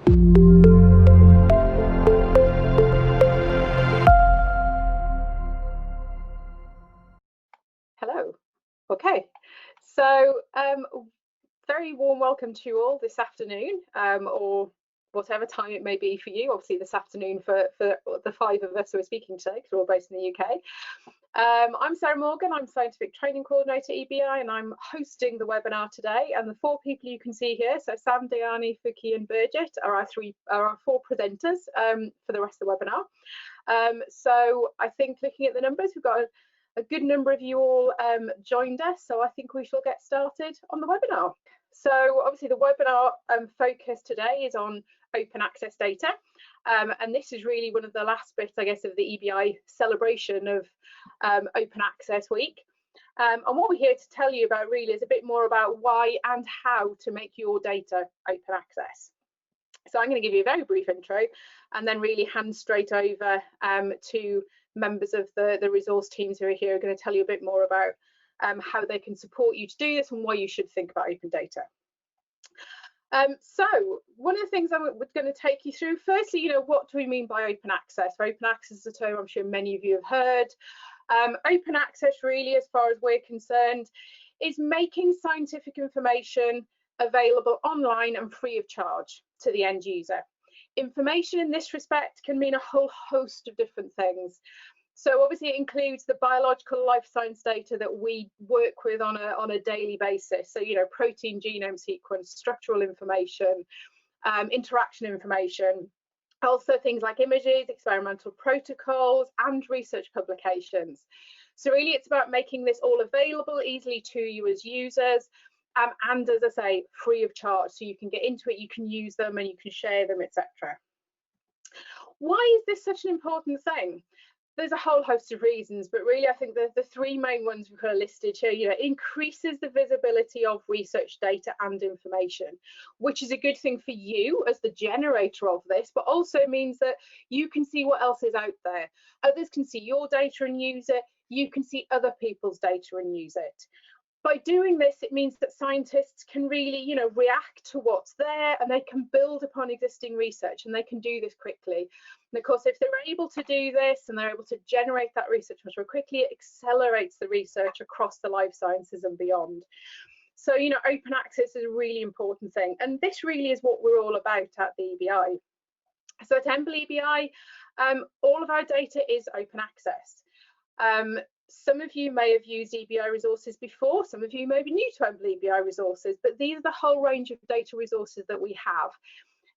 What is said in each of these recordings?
Hello. Okay, so very warm welcome to you all this afternoon, or whatever time it may be for you. Obviously this afternoon for the five of us who are speaking today, because we're all based in the UK. I'm Sarah Morgan, I'm Scientific Training Coordinator EBI, and I'm hosting the webinar today. And the four people you can see here, so Sam, Diani, Fuki and Birgit, are our four presenters for the rest of the webinar. So I think looking at the numbers, we've got a good number of you all joined us, so I think we shall get started on the webinar. So obviously the webinar focus today is on open access data, and this is really one of the last bits, I guess, of the EBI celebration of Open Access Week. And what we're here to tell you about really is a bit more about why and how to make your data open access. So I'm going to give you a very brief intro and then really hand straight over to members of the resource teams who are here, are going to tell you a bit more about how they can support you to do this and why you should think about open data. So one of the things I'm going to take you through, firstly, what do we mean by open access? Open access is a term I'm sure many of you have heard. Open access really, as far as we're concerned, is making scientific information available online and free of charge to the end user. Information in this respect can mean a whole host of different things. So obviously it includes the biological life science data that we work with on a daily basis. So, protein genome sequence, structural information, interaction information, also things like images, experimental protocols, and research publications. So really it's about making this all available easily to you as users, and as I say, free of charge, so you can get into it, you can use them and you can share them, etc. Why is this such an important thing? There's a whole host of reasons, but really I think the three main ones we've got listed here, increases the visibility of research data and information, which is a good thing for you as the generator of this, but also means that you can see what else is out there. Others can see your data and use it. You can see other people's data and use it. By doing this, it means that scientists can really, react to what's there, and they can build upon existing research, and they can do this quickly. And of course, if they're able to do this and they're able to generate that research much more quickly, it accelerates the research across the life sciences and beyond. So, open access is a really important thing, and this really is what we're all about at the EBI. So at EMBL-EBI, all of our data is open access. Some of you may have used EBI resources before, some of you may be new to EMBL-EBI resources, but these are the whole range of data resources that we have.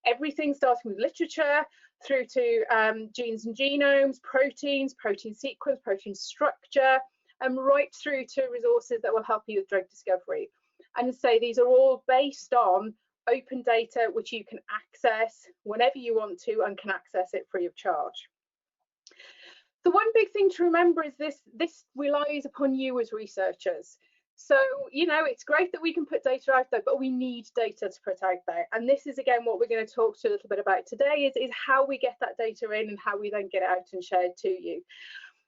Everything starting with literature through to genes and genomes, proteins, protein sequence, protein structure, and right through to resources that will help you with drug discovery. And say these are all based on open data which you can access whenever you want to and can access it free of charge. The one big thing to remember is this relies upon you as researchers. So, it's great that we can put data out there, but we need data to put out there. And this is, again, what we're going to talk to you a little bit about today is how we get that data in and how we then get it out and shared to you.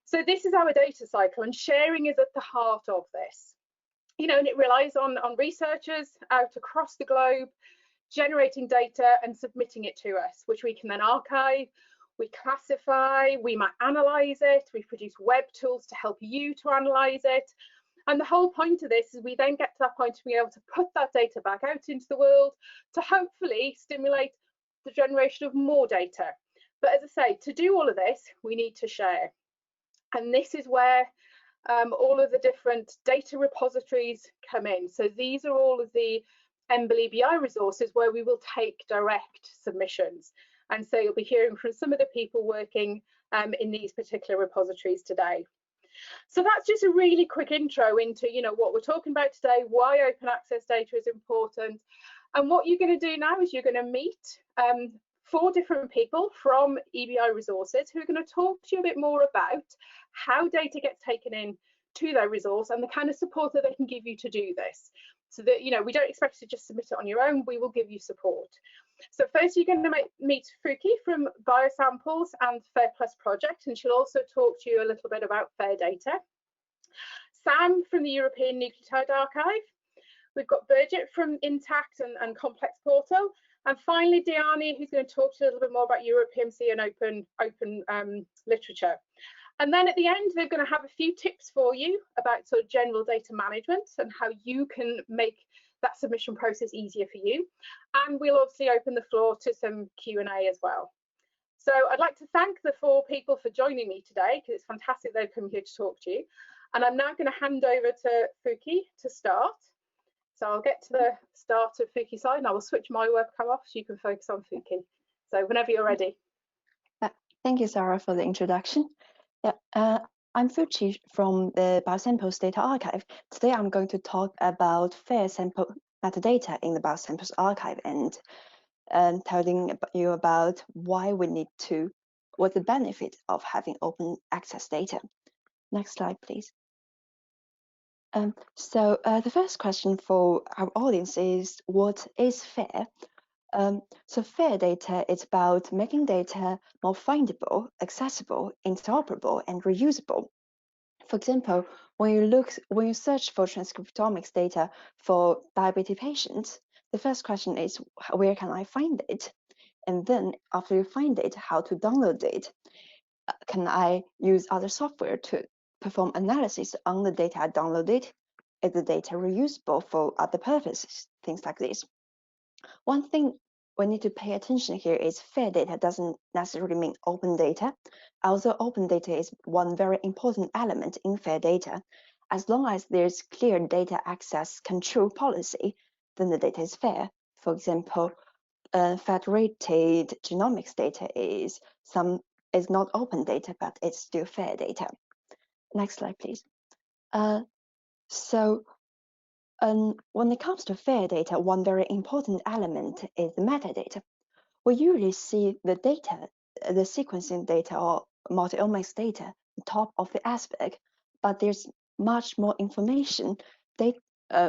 So this is our data cycle, and sharing is at the heart of this. And it relies on researchers out across the globe, generating data and submitting it to us, which we can then archive. We classify, we might analyze it, we produce web tools to help you to analyze it. And the whole point of this is we then get to that point to be able to put that data back out into the world to hopefully stimulate the generation of more data. But as I say, to do all of this, we need to share. And this is where all of the different data repositories come in. So these are all of the EMBL-EBI resources where we will take direct submissions. And so you'll be hearing from some of the people working in these particular repositories today. So that's just a really quick intro into, what we're talking about today, why open access data is important. And what you're going to do now is you're going to meet 4 different people from EBI resources who are going to talk to you a bit more about how data gets taken in to their resource and the kind of support that they can give you to do this. So that, we don't expect you to just submit it on your own, we will give you support. So first you're going to meet Fuki from BioSamples and Fair Plus Project, and she'll also talk to you a little bit about Fair Data. Sam from the European Nucleotide Archive. We've got Birgit from Intact and Complex Portal, And finally, Diani, who's going to talk to you a little bit more about Europe PMC and open literature. And then at the end, they're going to have a few tips for you about sort of general data management and how you can make that submission process easier for you. And we'll obviously open the floor to some Q&A as well. So I'd like to thank the 4 people for joining me today, because it's fantastic they've come here to talk to you. And I'm now going to hand over to Fuki to start. So I'll get to the start of Fuki's side and I will switch my webcam off so you can focus on Fuki. So whenever you're ready. Thank you, Sarah, for the introduction. Yeah, I'm Fuki from the BioSamples Data Archive. Today I'm going to talk about fair sample metadata in the BioSamples archive and telling you about why we need to, what the benefit of having open access data. Next slide, please. So the first question for our audience is, what is fair? So fair data is about making data more findable, accessible, interoperable, and reusable. For example, when you search for transcriptomics data for diabetes patients, the first question is, where can I find it? And then after you find it, how to download it? Can I use other software to perform analysis on the data I downloaded? Is the data reusable for other purposes? Things like this. One thing we need to pay attention here is fair data doesn't necessarily mean open data. Although open data is one very important element in fair data, as long as there's clear data access control policy, then the data is fair. For example, federated genomics data is not open data, but it's still fair data. Next slide, please. When it comes to fair data, one very important element is the metadata. We usually see the data, the sequencing data or multi-omics data, the top of the iceberg, but there's much more information,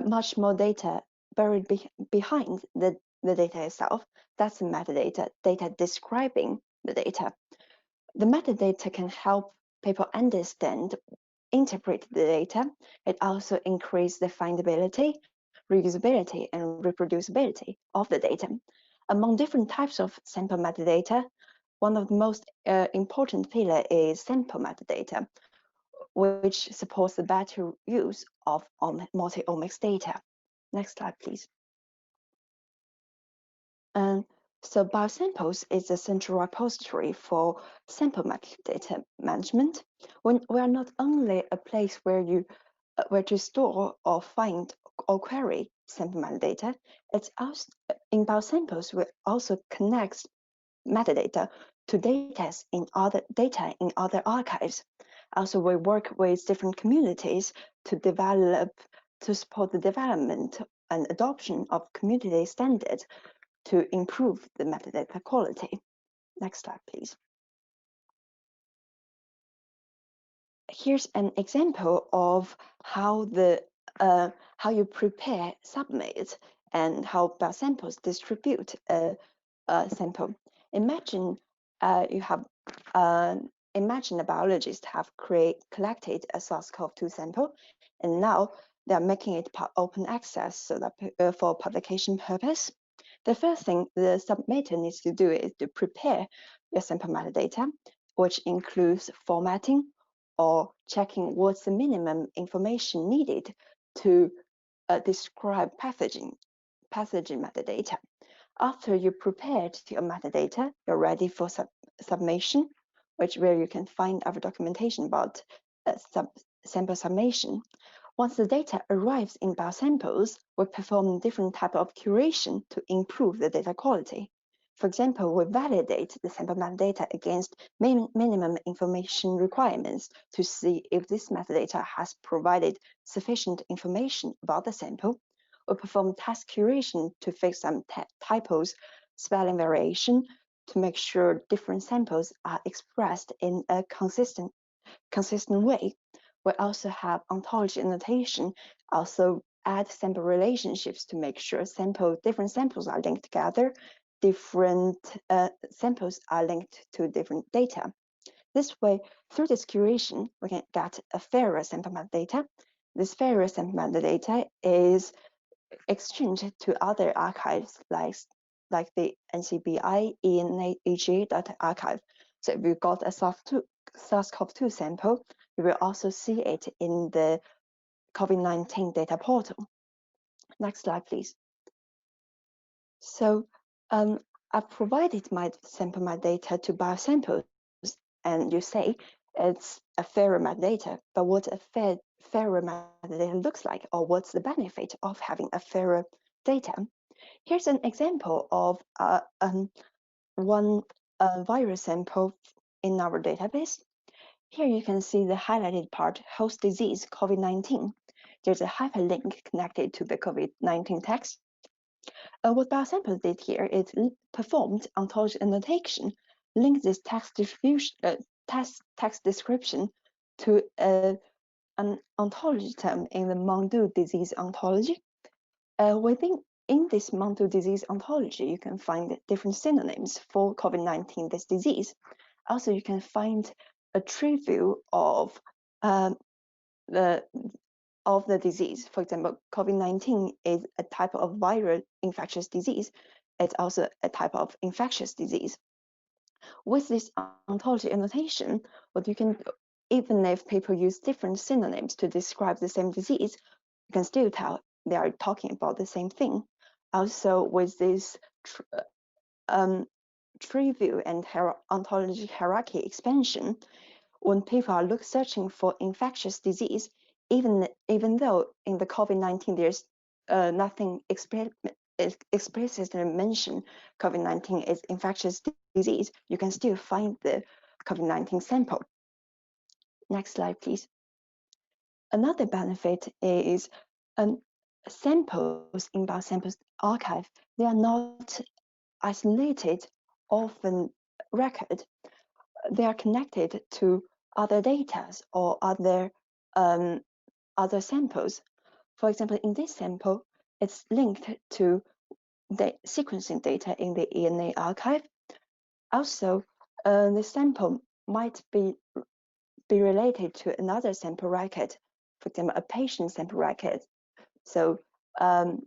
much more data buried behind the data itself. That's the metadata, data describing the data. The metadata can help people understand, interpret the data. It also increases the findability, reusability, and reproducibility of the data. Among different types of sample metadata, one of the most important pillars is sample metadata, which supports the better use of multi-omics data. Next slide, please. So BioSamples is a central repository for sample metadata management. We are not only a place where to store or find or query sample metadata, it's also in BioSamples we also connect metadata to data in other archives. Also, we work with different communities to support the development and adoption of community standards to improve the metadata quality. Next slide, please. Here's an example of how you prepare, submit, and how BioSamples distribute a sample. Imagine imagine a biologist have collected a SARS-CoV-2 sample, and now they are making it open access so that for publication purpose. The first thing the submitter needs to do is to prepare your sample metadata, which includes formatting or checking what's the minimum information needed to describe pathogen metadata. After you prepared your metadata, you're ready for submission, where you can find our documentation about sample submission. Once the data arrives in BioSamples, we perform different types of curation to improve the data quality. For example, we validate the sample metadata against minimum information requirements to see if this metadata has provided sufficient information about the sample. We perform task curation to fix some typos, spelling variation, to make sure different samples are expressed in a consistent way. We also have ontology annotation, also add sample relationships to make sure different samples are linked together, different samples are linked to different data. This way, through this curation, we can get a fairer sample metadata. This fairer sample metadata is exchanged to other archives like like the NCBI ENBL-EBI So if you got a SARS-CoV-2 sample, you will also see it in the COVID-19 data portal. Next slide, please. So I've provided my sample metadata to BioSamples, and you say it's a fairer metadata, but what a fairer metadata looks like, or what's the benefit of having a fairer data? Here's an example of one virus sample in our database. Here you can see the highlighted part, host disease, COVID-19. There's a hyperlink connected to the COVID-19 text. What BioSamples did here is performed ontology annotation, linked this text description to an ontology term in the Mandu disease ontology. In this Mandu disease ontology, you can find different synonyms for COVID-19, this disease. Also, you can find a tree view of the disease. For example, COVID-19 is a type of viral infectious disease. It's also a type of infectious disease. With this ontology annotation, what you can, even if people use different synonyms to describe the same disease, you can still tell they are talking about the same thing. Also, with this tree view and ontology hierarchy expansion, when people are searching for infectious disease, even though in the COVID-19 there's nothing explicitly mentioned COVID-19 is infectious disease, you can still find the COVID-19 sample. Next slide, please. Another benefit is samples in BioSamples archive, they are not isolated often record. They are connected to other data or other samples. For example, in this sample, it's linked to the sequencing data in the ENA archive. Also, the sample might be related to another sample record, for example, a patient sample record. So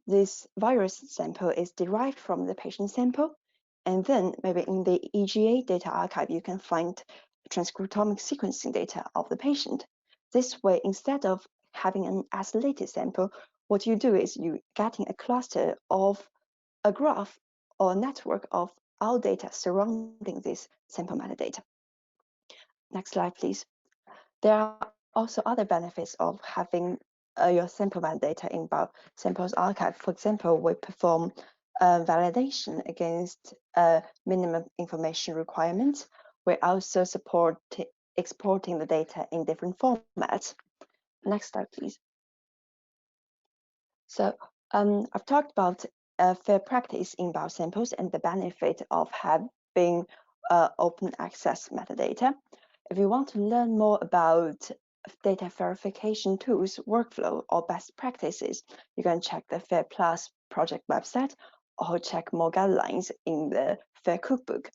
this virus sample is derived from the patient sample, and then maybe in the EGA data archive, you can find transcriptomic sequencing data of the patient. This way, instead of having an isolated sample, what you do is you getting a cluster of a graph or a network of all data surrounding this sample metadata. Next slide, please. There are also other benefits of having your sample metadata in BioSamples archive. For example, we perform validation against minimum information requirements. We also support exporting the data in different formats. Next slide, please. So I've talked about fair practice in BioSamples and the benefit of having open access metadata. If you want to learn more about data verification tools, workflow, or best practices, you can check the FAIR Plus project website or check more guidelines in the FAIR Cookbook.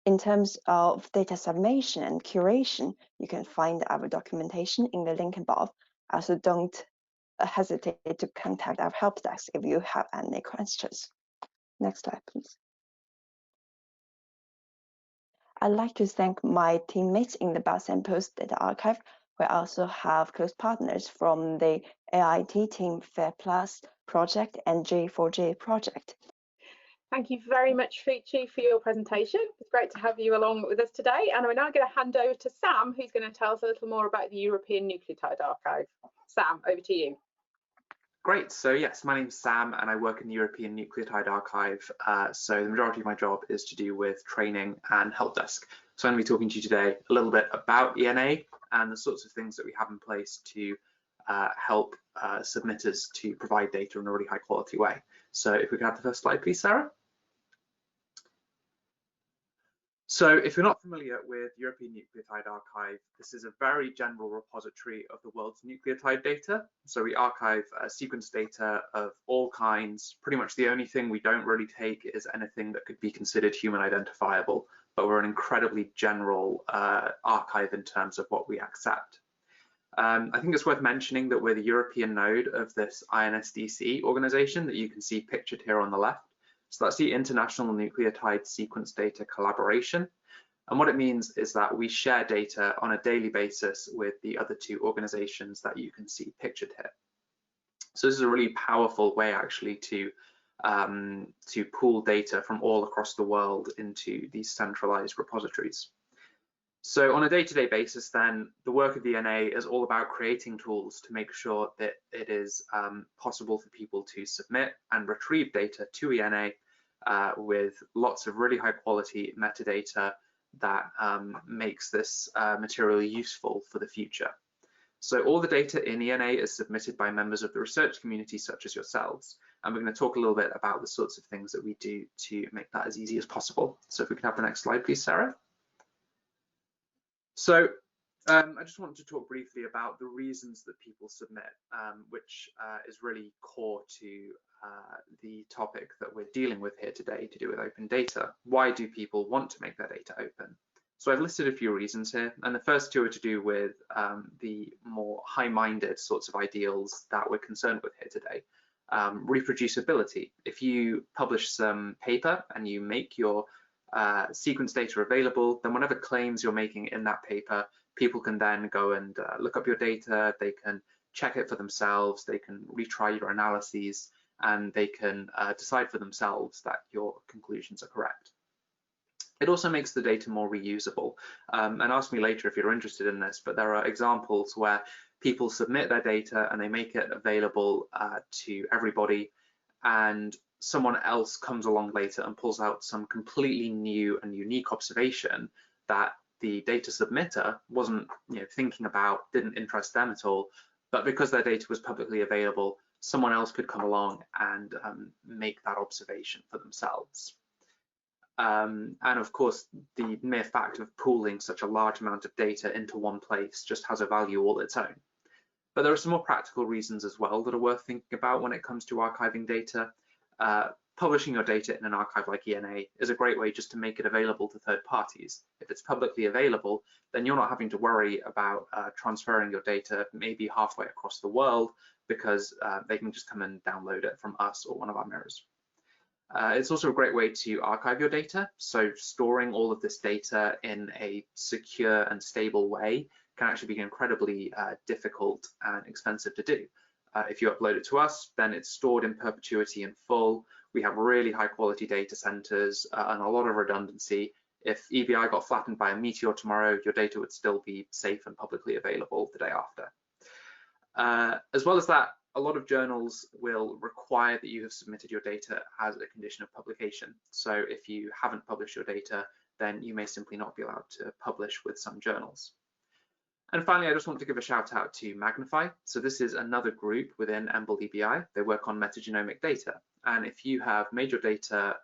In terms of data submission and curation, you can find our documentation in the link above. Also, don't hesitate to contact our help desk if you have any questions. Next slide, please. I'd like to thank my teammates in the BioSamples Data Archive. We also have close partners from the AIT team, FAIR Plus project and J4J project. Thank you very much, Fuchi, for your presentation. It's great to have you along with us today. And we're now going to hand over to Sam, who's going to tell us a little more about the European Nucleotide Archive. Sam, over to you. Great. So yes, my name's Sam and I work in the European Nucleotide Archive. So the majority of my job is to do with training and help desk. So I'm going to be talking to you today a little bit about ENA and the sorts of things that we have in place to help submitters to provide data in a really high quality way. So if we could have the first slide, please, Sarah. So if you're not familiar with European Nucleotide Archive, this is a very general repository of the world's nucleotide data. So we archive sequence data of all kinds. Pretty much the only thing we don't really take is anything that could be considered human identifiable, but we're an incredibly general archive in terms of what we accept. I think it's worth mentioning that we're the European node of this INSDC organization that you can see pictured here on the left. So that's the International Nucleotide Sequence Data Collaboration. And what it means is that we share data on a daily basis with the other two organizations that you can see pictured here. So this is a really powerful way actually to pool data from all across the world into these centralized repositories. So on a day-to-day basis, then, the work of the NA is all about creating tools to make sure that it is possible for people to submit and retrieve data to ENA with lots of really high quality metadata that makes this material useful for the future. So all the data in ENA is submitted by members of the research community such as yourselves, and we're going to talk a little bit about the sorts of things that we do to make that as easy as possible. So if we could have the next slide, please, Sarah. So I just wanted to talk briefly about the reasons that people submit, which is really core to the topic that we're dealing with here today, to do with open data. Why do people want to make their data open? So I've listed a few reasons here, and the first two are to do with the more high-minded sorts of ideals that we're concerned with here today. Reproducibility. If you publish some paper and you make your sequence data available, then whatever claims you're making in that paper, people can then go and look up your data, they can check it for themselves, they can retry your analyses, and they can decide for themselves that your conclusions are correct. It also makes the data more reusable. And ask me later if you're interested in this, but there are examples where people submit their data and they make it available to everybody, and someone else comes along later and pulls out some completely new and unique observation that the data submitter wasn't thinking about, didn't interest them at all, but because their data was publicly available, someone else could come along and make that observation for themselves. And of course, the mere fact of pooling such a large amount of data into one place just has a value all its own. But there are some more practical reasons as well that are worth thinking about when it comes to archiving data. Publishing your data in an archive like ENA is a great way just to make it available to third parties. If it's publicly available, then you're not having to worry about transferring your data maybe halfway across the world, because they can just come and download it from us or one of our mirrors. It's also a great way to archive your data. So storing all of this data in a secure and stable way can actually be incredibly difficult and expensive to do. If you upload it to us, then it's stored in perpetuity in full. We have really high quality data centers and a lot of redundancy. If EBI got flattened by a meteor tomorrow, your data would still be safe and publicly available the day after. As well as that, a lot of journals will require that you have submitted your data as a condition of publication. So if you haven't published your data, then you may simply not be allowed to publish with some journals. And finally, I just want to give a shout out to Magnify. So this is another group within EMBL-EBI. They work on metagenomic data. And if you have made your data,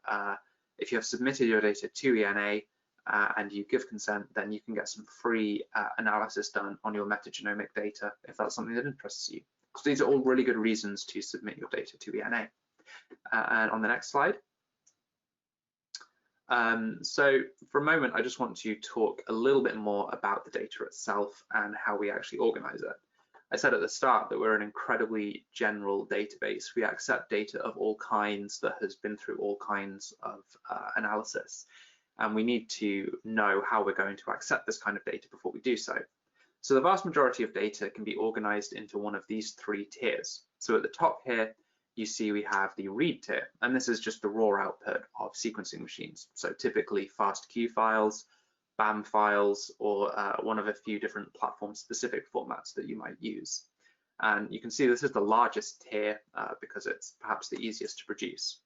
if you have submitted your data to ENA and you give consent, then you can get some free analysis done on your metagenomic data if that's something that interests you. So these are all really good reasons to submit your data to ENA. And on the next slide. So for a moment, I just want to talk a little bit more about the data itself and how we actually organize it. I said at the start that we're an incredibly general database. We accept data of all kinds that has been through all kinds of analysis. And we need to know how we're going to accept this kind of data before we do so. So the vast majority of data can be organized into one of these three tiers. So at the top here, you see we have the read tier, and this is just the raw output of sequencing machines. So typically FASTQ files, BAM files, or one of a few different platform-specific formats that you might use. And you can see this is the largest tier because it's perhaps the easiest to produce.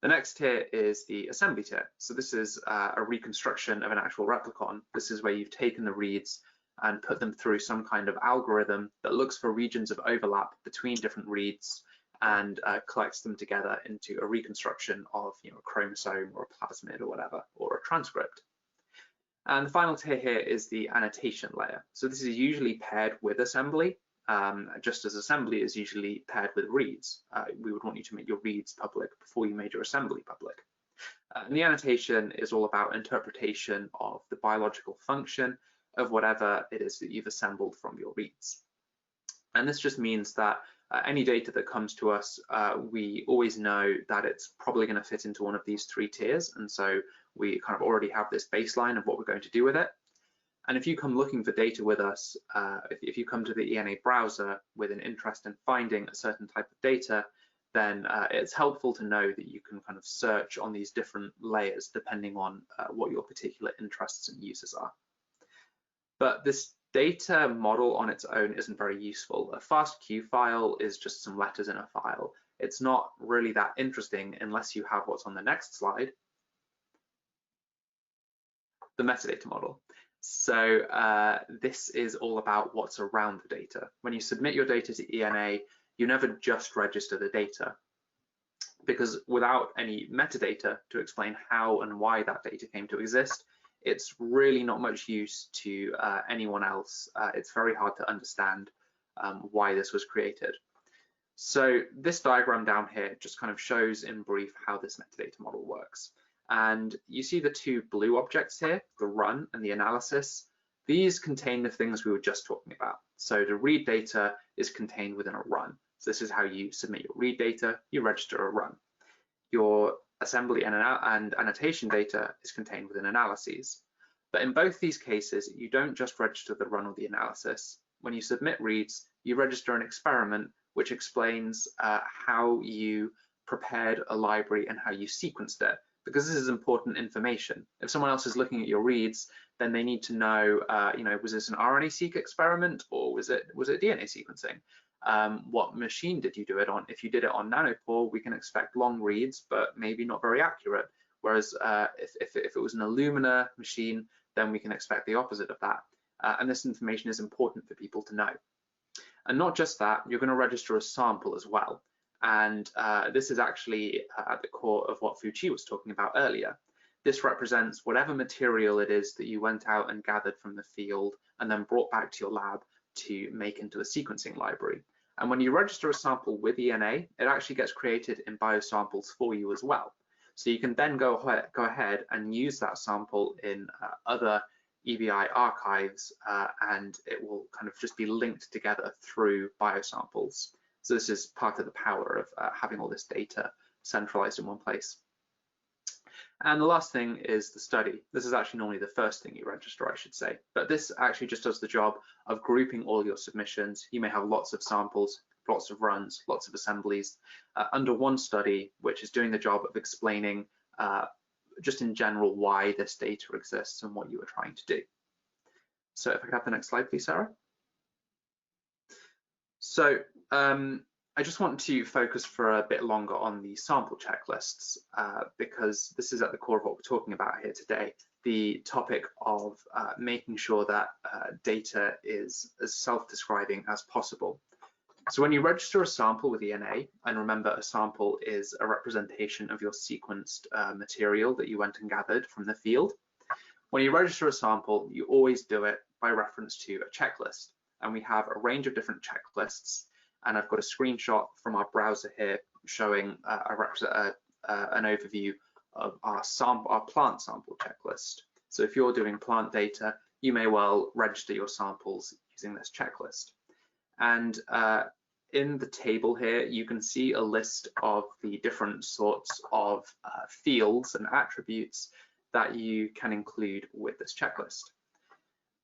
The next tier is the assembly tier. So this is a reconstruction of an actual replicon. This is where you've taken the reads and put them through some kind of algorithm that looks for regions of overlap between different reads and collects them together into a reconstruction of a chromosome or a plasmid or whatever, or a transcript. And the final tier here is the annotation layer. So this is usually paired with assembly, just as assembly is usually paired with reads. We would want you to make your reads public before you made your assembly public. And the annotation is all about interpretation of the biological function of whatever it is that you've assembled from your reads. And this just means that Any data that comes to us, we always know that it's probably going to fit into one of these 3 tiers, and so we kind of already have this baseline of what we're going to do with it. And if you come looking for data with us, if you come to the ENA browser with an interest in finding a certain type of data, then it's helpful to know that you can kind of search on these different layers depending on what your particular interests and uses are. But this data model on its own isn't very useful. A FASTQ file is just some letters in a file. It's not really that interesting unless you have what's on the next slide, the metadata model. So this is all about what's around the data. When you submit your data to ENA, you never just register the data, because without any metadata to explain how and why that data came to exist, it's really not much use to anyone else. It's very hard to understand why this was created. So this diagram down here just kind of shows in brief how this metadata model works. And you see the 2 blue objects here, the run and the analysis. These contain the things we were just talking about. So the read data is contained within a run. So this is how you submit your read data, you register a run. Your assembly and annotation data is contained within analyses. But in both these cases, you don't just register the run or the analysis. When you submit reads, you register an experiment which explains how you prepared a library and how you sequenced it, because this is important information. If someone else is looking at your reads, then they need to know, was this an RNA-seq experiment or was it DNA sequencing? What machine did you do it on? If you did it on nanopore, we can expect long reads, but maybe not very accurate. Whereas if it was an Illumina machine, then we can expect the opposite of that. And this information is important for people to know. And not just that, you're going to register a sample as well. And this is actually at the core of what Fuchi was talking about earlier. This represents whatever material it is that you went out and gathered from the field and then brought back to your lab to make into a sequencing library. And when you register a sample with ENA, it actually gets created in BioSamples for you as well. So you can then go ahead and use that sample in other EBI archives, and it will kind of just be linked together through BioSamples. So this is part of the power of having all this data centralized in one place. And the last thing is the study. This is actually normally the first thing you register, I should say, but this actually just does the job of grouping all your submissions. You may have lots of samples, lots of runs, lots of assemblies under one study, which is doing the job of explaining just in general why this data exists and what you were trying to do. So if I could have the next slide, please, Sarah. So I just want to focus for a bit longer on the sample checklists because this is at the core of what we're talking about here today, the topic of making sure that data is as self-describing as possible. So when you register a sample with ENA, and remember a sample is a representation of your sequenced material that you went and gathered from the field. When you register a sample, you always do it by reference to a checklist. And we have a range of different checklists. And I've got a screenshot from our browser here showing an overview of our plant sample checklist. So if you're doing plant data, you may well register your samples using this checklist. And in the table here, you can see a list of the different sorts of fields and attributes that you can include with this checklist.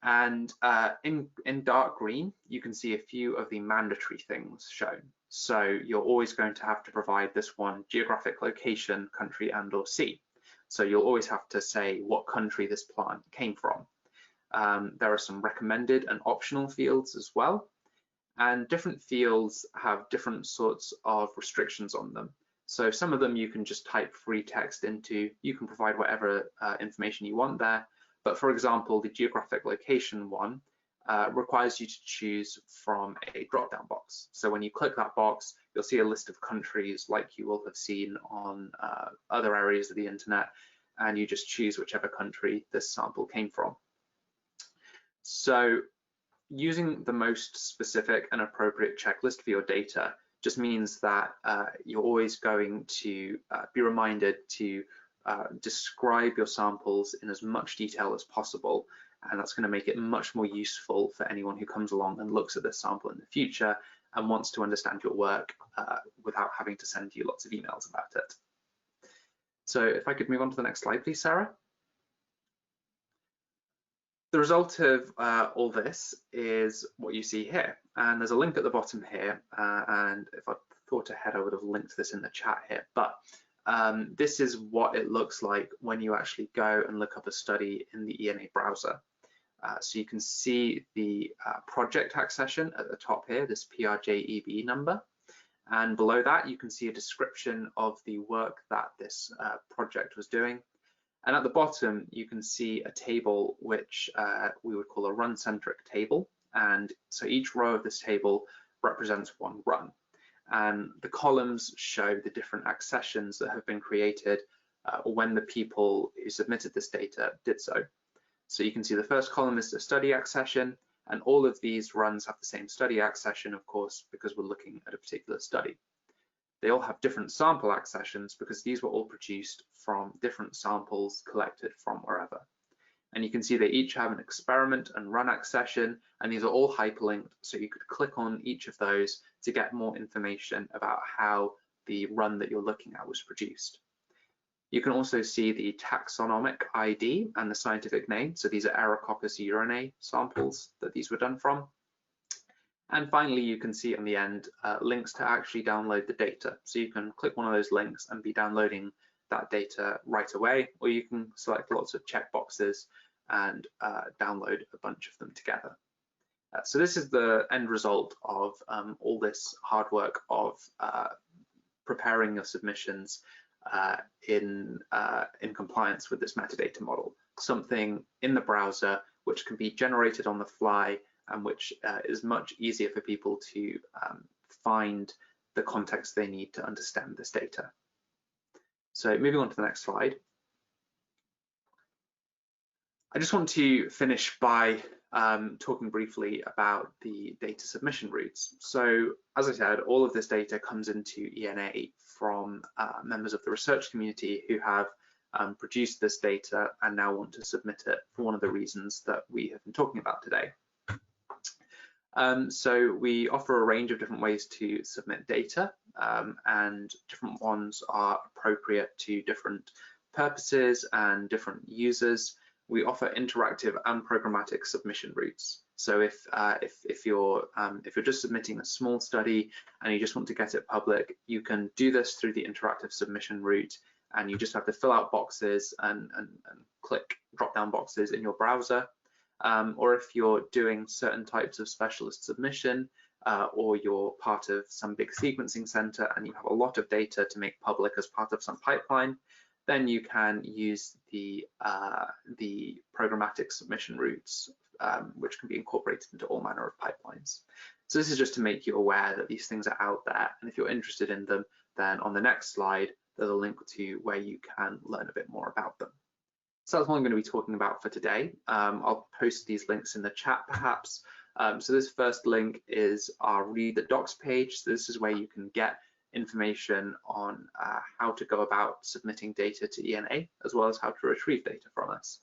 And in dark green, you can see a few of the mandatory things shown. So you're always going to have to provide this one: geographic location, country, and/or sea. So you'll always have to say what country this plant came from. There are some recommended and optional fields as well. And different fields have different sorts of restrictions on them. So some of them you can just type free text into. You can provide whatever information you want there. But for example, the geographic location one requires you to choose from a drop-down box. So when you click that box, you'll see a list of countries like you will have seen on other areas of the internet, and you just choose whichever country this sample came from. So using the most specific and appropriate checklist for your data just means that you're always going to be reminded to describe your samples in as much detail as possible, and that's going to make it much more useful for anyone who comes along and looks at this sample in the future and wants to understand your work without having to send you lots of emails about it. So if I could move on to the next slide, please, Sarah. The result of all this is what you see here, and there's a link at the bottom here, and if I thought ahead I would have linked this in the chat here, but this is what it looks like when you actually go and look up a study in the ENA browser. So you can see the project accession at the top here, this PRJ-EBI number, and below that you can see a description of the work that this project was doing. And at the bottom, you can see a table which we would call a run-centric table. And so each row of this table represents one run. And the columns show the different accessions that have been created when the people who submitted this data did so. So you can see the first column is the study accession, and all of these runs have the same study accession, of course, because we're looking at a particular study. They all have different sample accessions because these were all produced from different samples collected from wherever. And you can see they each have an experiment and run accession, and these are all hyperlinked, so you could click on each of those to get more information about how the run that you're looking at was produced. You can also see the taxonomic ID and the scientific name. So these are Aerococcus urinae samples that these were done from. And finally, you can see on the end links to actually download the data. So you can click one of those links and be downloading that data right away, or you can select lots of checkboxes and download a bunch of them together. So this is the end result of all this hard work of preparing your submissions in compliance with this metadata model, something in the browser which can be generated on the fly and which is much easier for people to find the context they need to understand this data. So moving on to the next slide. I just want to finish by talking briefly about the data submission routes. So as I said, all of this data comes into ENA from members of the research community who have produced this data and now want to submit it for one of the reasons that we have been talking about today. So we offer a range of different ways to submit data, and different ones are appropriate to different purposes and different users. We offer interactive and programmatic submission routes. So if you're just submitting a small study and you just want to get it public, you can do this through the interactive submission route, and you just have to fill out boxes and click drop-down boxes in your browser. Or if you're doing certain types of specialist submission, or you're part of some big sequencing center and you have a lot of data to make public as part of some pipeline, then you can use the programmatic submission routes, which can be incorporated into all manner of pipelines. So this is just to make you aware that these things are out there, and if you're interested in them, then on the next slide, there's a link to where you can learn a bit more about them. So that's what I'm going to be talking about for today. I'll post these links in the chat perhaps. So this first link is our Read the Docs page. So this is where you can get information on how to go about submitting data to ENA, as well as how to retrieve data from us.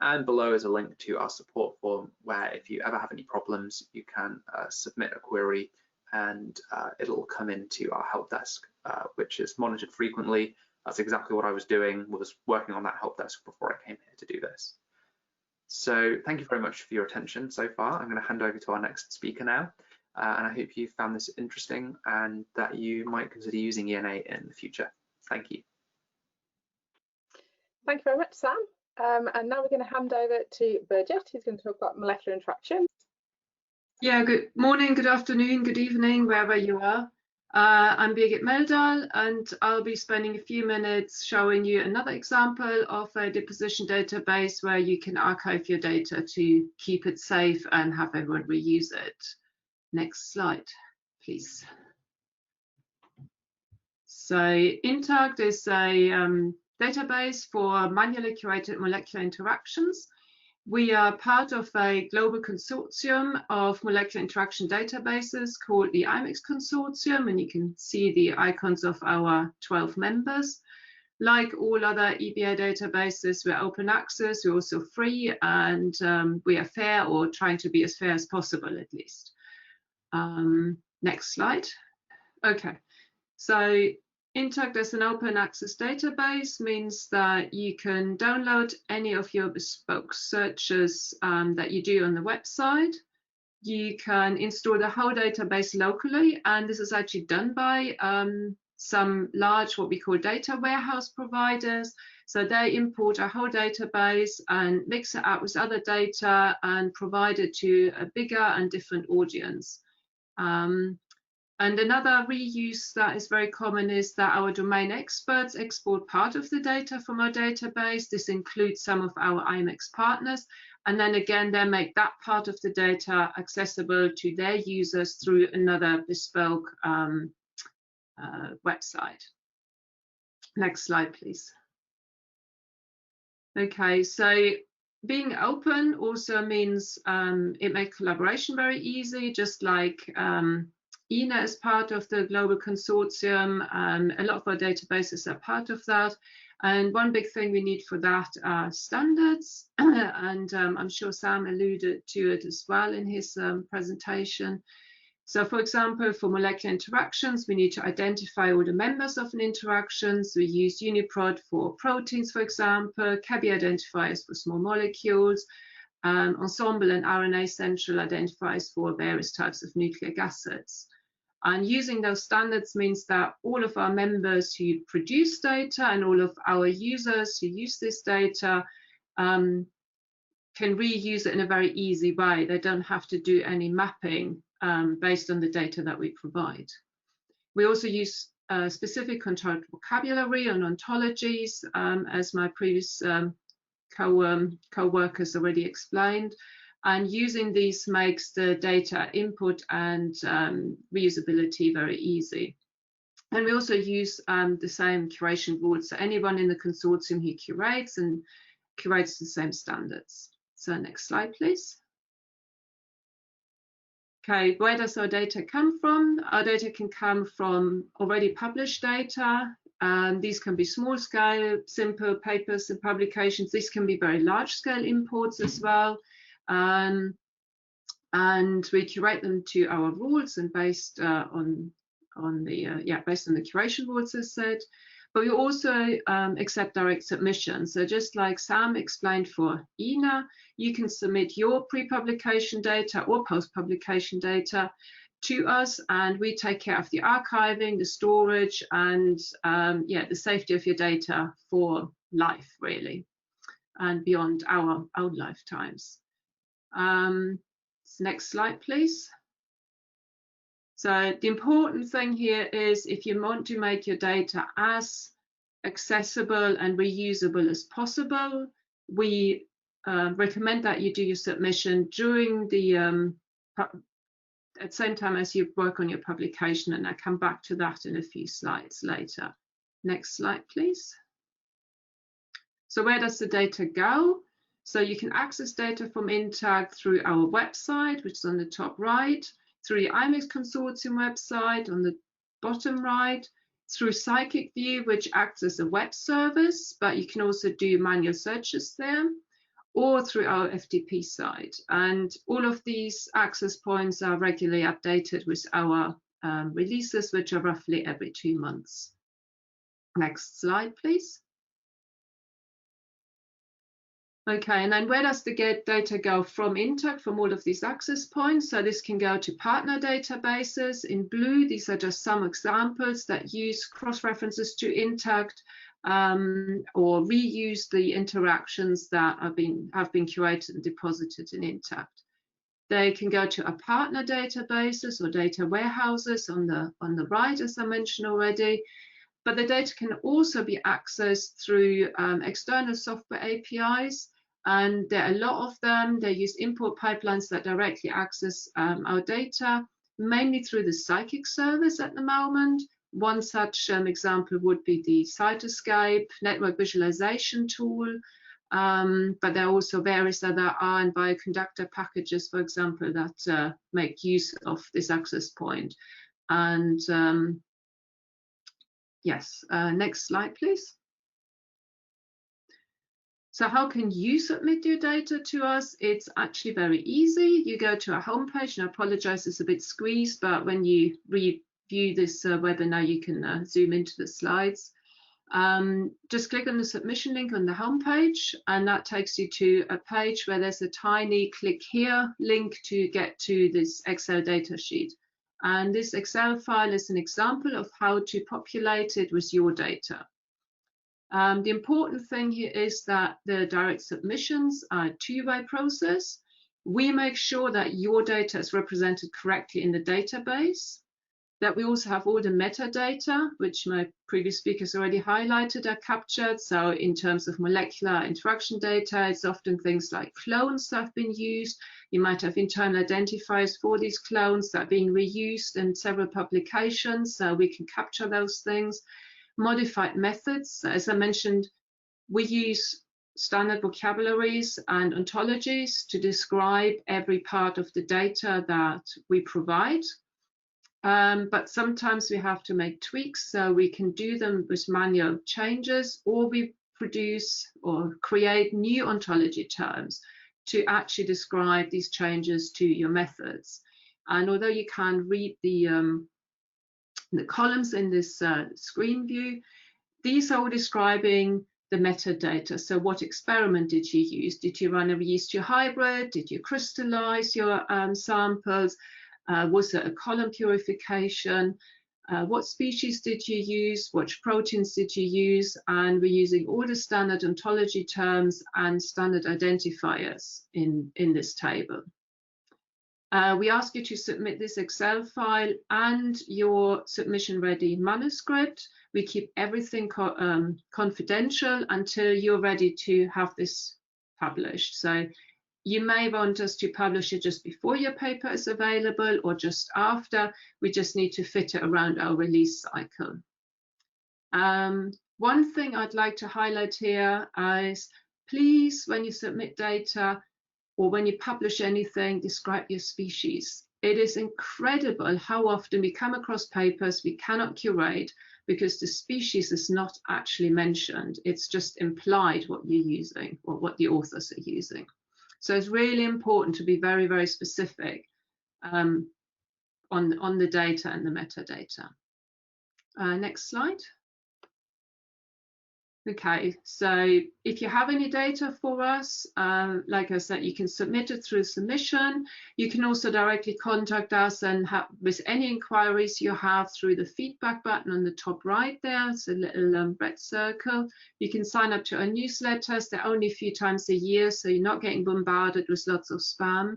And below is a link to our support form, where if you ever have any problems, you can submit a query and it'll come into our help desk, which is monitored frequently. That's exactly what I was doing, was working on that help desk before I came here to do this. So thank you very much for your attention so far. I'm going to hand over to our next speaker now. And I hope you found this interesting and that you might consider using ENA in the future. Thank you. Thank you very much, Sam. And now we're going to hand over to Birgit, who's going to talk about molecular interactions. Yeah, good morning, good afternoon, good evening, wherever you are. I'm Birgit Meldal, and I'll be spending a few minutes showing you another example of a deposition database where you can archive your data to keep it safe and have everyone reuse it. Next slide, please. So INTACT is a database for manually curated molecular interactions. We are part of a global consortium of molecular interaction databases called the IMEX Consortium, and you can see the icons of our 12 members. Like all other EBI databases, we're open access, we're also free, and we are fair, or trying to be as fair as possible at least. Next slide. Okay, so Intact as an open access database means that you can download any of your bespoke searches that you do on the website. You can install the whole database locally, and this is actually done by some large, what we call data warehouse providers. So they import a whole database and mix it up with other data and provide it to a bigger and different audience. And another reuse that is very common is that our domain experts export part of the data from our database. This includes some of our IMEX partners. And then again, they make that part of the data accessible to their users through another bespoke website. Next slide, please. Okay, so being open also means it makes collaboration very easy, just like ENA is part of the global consortium. A lot of our databases are part of that. And one big thing we need for that are standards. And I'm sure Sam alluded to it as well in his presentation. So for example, for molecular interactions, we need to identify all the members of an interaction. So we use UniProt for proteins, for example, CABI identifiers for small molecules, Ensemble and RNA Central identifiers for various types of nucleic acids. And using those standards means that all of our members who produce data and all of our users who use this data can reuse it in a very easy way. They don't have to do any mapping based on the data that we provide. We also use specific controlled vocabulary on ontologies, as my previous co-workers already explained. And using these makes the data input and reusability very easy. And we also use the same curation rules. So anyone in the consortium who curates and curates the same standards. So next slide, please. Okay, where does our data come from? Our data can come from already published data. These can be small scale, simple papers and publications. These can be very large scale imports as well. And we curate them to our rules and based on the curation rules, as said. But we also accept direct submissions. So just like Sam explained for ENA, you can submit your pre-publication data or post-publication data to us, and we take care of the archiving, the storage, and the safety of your data for life, really, and beyond our own lifetimes. Next slide, please. So the important thing here is if you want to make your data as accessible and reusable as possible, we recommend that you do your submission during the at the same time as you work on your publication, and I'll come back to that in a few slides later. Next slide, please. So where does the data go? So you can access data from Intact through our website, which is on the top right, through the IMEX Consortium website on the bottom right, through Psychic View, which acts as a web service, but you can also do manual searches there, or through our FTP site. And all of these access points are regularly updated with our releases, which are roughly every 2 months. Next slide, please. Okay, and then where does the data go from Intact, from all of these access points? So this can go to partner databases. In blue, these are just some examples that use cross-references to Intact or reuse the interactions that have been curated and deposited in Intact. They can go to our partner databases or data warehouses on the right, as I mentioned already. But the data can also be accessed through external software APIs. And there are a lot of them. They use import pipelines that directly access our data, mainly through the Psychic service at the moment. One such example would be the Cytoscape network visualization tool. But there are also various other R and bioconductor packages, for example, that make use of this access point. And yes, next slide, please. So how can you submit your data to us? It's actually very easy. You go to our homepage, and I apologize, it's a bit squeezed, but when you review this webinar, you can zoom into the slides. Just click on the submission link on the homepage, and that takes you to a page where there's a tiny click here link to get to this Excel data sheet. And this Excel file is an example of how to populate it with your data. The important thing here is that the direct submissions are a two-way process. We make sure that your data is represented correctly in the database, that we also have all the metadata, which my previous speakers already highlighted, are captured. So in terms of molecular interaction data, it's often things like clones that have been used. You might have internal identifiers for these clones that are being reused in several publications, so we can capture those things. Modified methods, as I mentioned, we use standard vocabularies and ontologies to describe every part of the data that we provide. But sometimes we have to make tweaks, so we can do them with manual changes, or we produce or create new ontology terms to actually describe these changes to your methods. And although you can read the columns in this screen view, these are all describing the metadata. So what experiment did you use? Did you run a yeast-2 hybrid? Did you crystallize your samples? Was it a column purification? What species did you use? What proteins did you use? And we're using all the standard ontology terms and standard identifiers in this table. We ask you to submit this Excel file and your submission-ready manuscript. We keep everything confidential until you're ready to have this published. So you may want us to publish it just before your paper is available or just after. We just need to fit it around our release cycle. One thing I'd like to highlight here is, please, when you submit data, or when you publish anything, describe your species. It is incredible how often we come across papers we cannot curate because the species is not actually mentioned. It's just implied what you're using or what the authors are using. So it's really important to be very, very specific on the data and the metadata. Next slide. Okay, so if you have any data for us, like I said, you can submit it through submission. You can also directly contact us and with any inquiries you have through the feedback button on the top right there. It's a little red circle. You can sign up to our newsletters. They're only a few times a year, so you're not getting bombarded with lots of spam.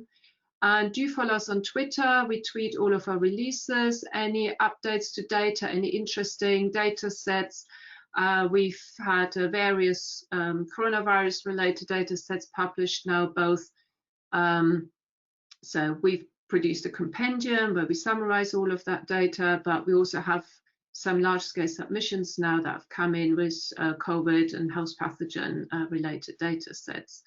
And do follow us on Twitter. We tweet all of our releases, any updates to data, any interesting data sets. We've had various coronavirus-related data sets published now, both. So we've produced a compendium where we summarize all of that data, but we also have some large-scale submissions now that have come in with COVID and host pathogen-related data sets.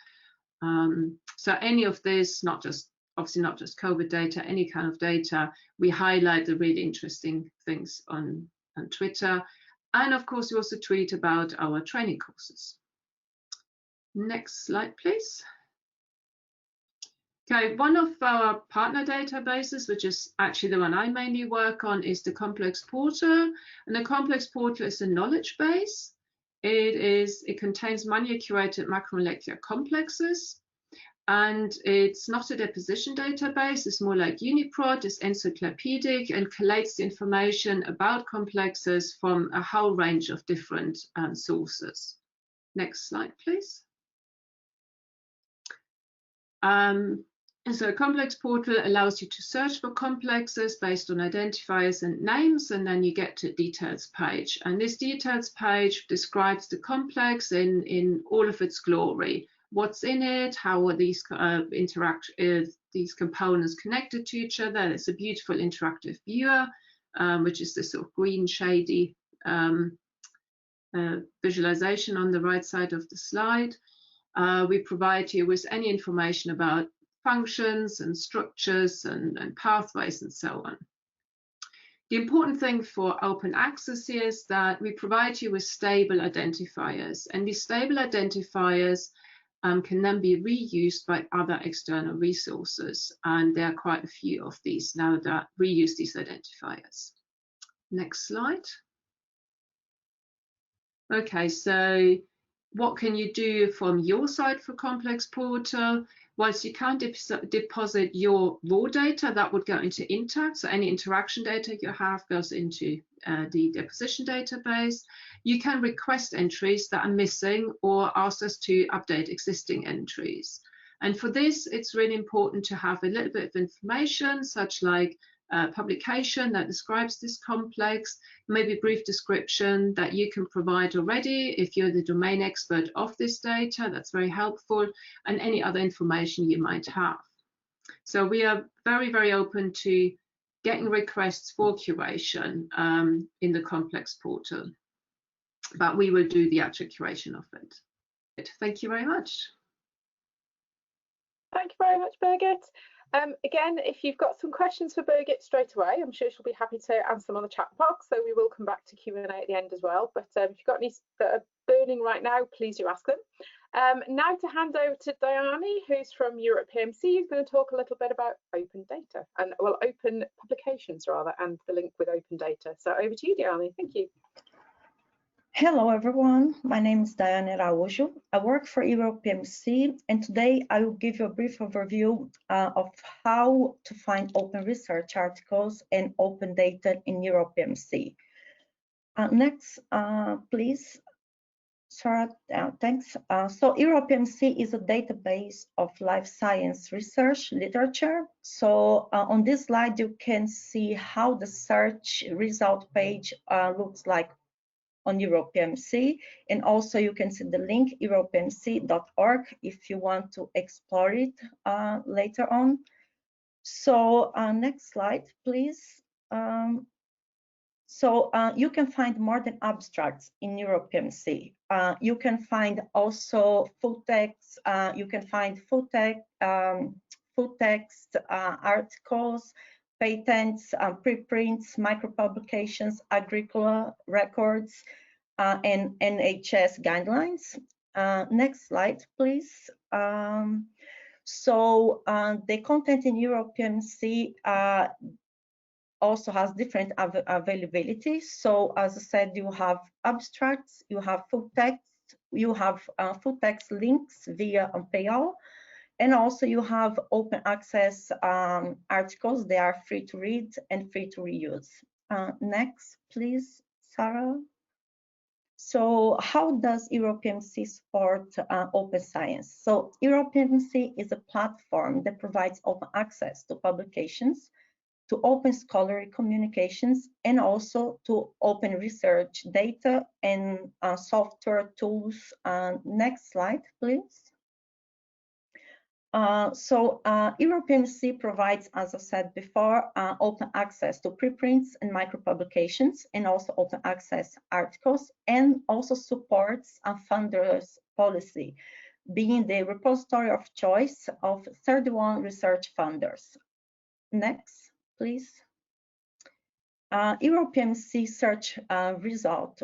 So any of this, obviously not just COVID data, any kind of data, we highlight the really interesting things on Twitter. And of course, we also tweet about our training courses. Next slide, please. Okay, one of our partner databases, which is actually the one I mainly work on, is the Complex Portal. And the Complex Portal is a knowledge base. It contains manually curated macromolecular complexes. And it's not a deposition database, it's more like UniProt, it's encyclopedic and collates the information about complexes from a whole range of different sources. Next slide, please. So a Complex Portal allows you to search for complexes based on identifiers and names, and then you get to details page. And this details page describes the complex in all of its glory. What's in it, how are these these components connected to each other. It's a beautiful interactive viewer, which is this sort of green shady visualization on the right side of the slide. We provide you with any information about functions and structures and pathways and so on. The important thing for open access is that we provide you with stable identifiers, and these stable identifiers can then be reused by other external resources, and there are quite a few of these now that reuse these identifiers. Next slide. Okay, so what can you do from your side for Complex Portal? Whilst you can deposit your raw data, that would go into Interact, so any interaction data you have goes into the deposition database. You can request entries that are missing or ask us to update existing entries. And for this, it's really important to have a little bit of information, such like publication that describes this complex, maybe a brief description that you can provide already if you're the domain expert of this data. That's very helpful, and any other information you might have. So we are very, very open to getting requests for curation in the Complex Portal, but we will do the actual curation of it. Thank you very much. Thank you very much, Birgit. Again, if you've got some questions for Birgit straight away, I'm sure she'll be happy to answer them on the chat box, so we will come back to Q&A at the end as well. But if you've got any that are burning right now, please do ask them. Now to hand over to Diane, who's from Europe PMC, who's going to talk a little bit about open data, and well, open publications rather, and the link with open data. So over to you, Diane. Thank you. Hello everyone, my name is Diane Araújo. I work for Europe PMC, and today I will give you a brief overview of how to find open research articles and open data in Europe PMC. Next, please. Sarah, thanks. So Europe PMC is a database of life science research literature. So on this slide, you can see how the search result page looks like on Europe PMC, and also you can see the link europemc.org if you want to explore it later on. So next slide, please. You can find more than abstracts in Europe PMC. You can find also full text. You can find full text articles, patents, preprints, micropublications, agricultural records, and NHS guidelines. Next slide, please. The content in Europe PMC also has different availability. So as I said, you have abstracts, you have full text, you have full text links via paywall. And also you have open access articles. They are free to read and free to reuse. Next, please, Sarah. So how does Europe PMC support open science? So Europe PMC is a platform that provides open access to publications, to open scholarly communications, and also to open research data and software tools. Next slide, please. Europe PMC provides, as I said before, open access to preprints and micropublications, and also open access articles, and also supports a funders policy, being the repository of choice of 31 research funders. Next, please. Europe PMC search result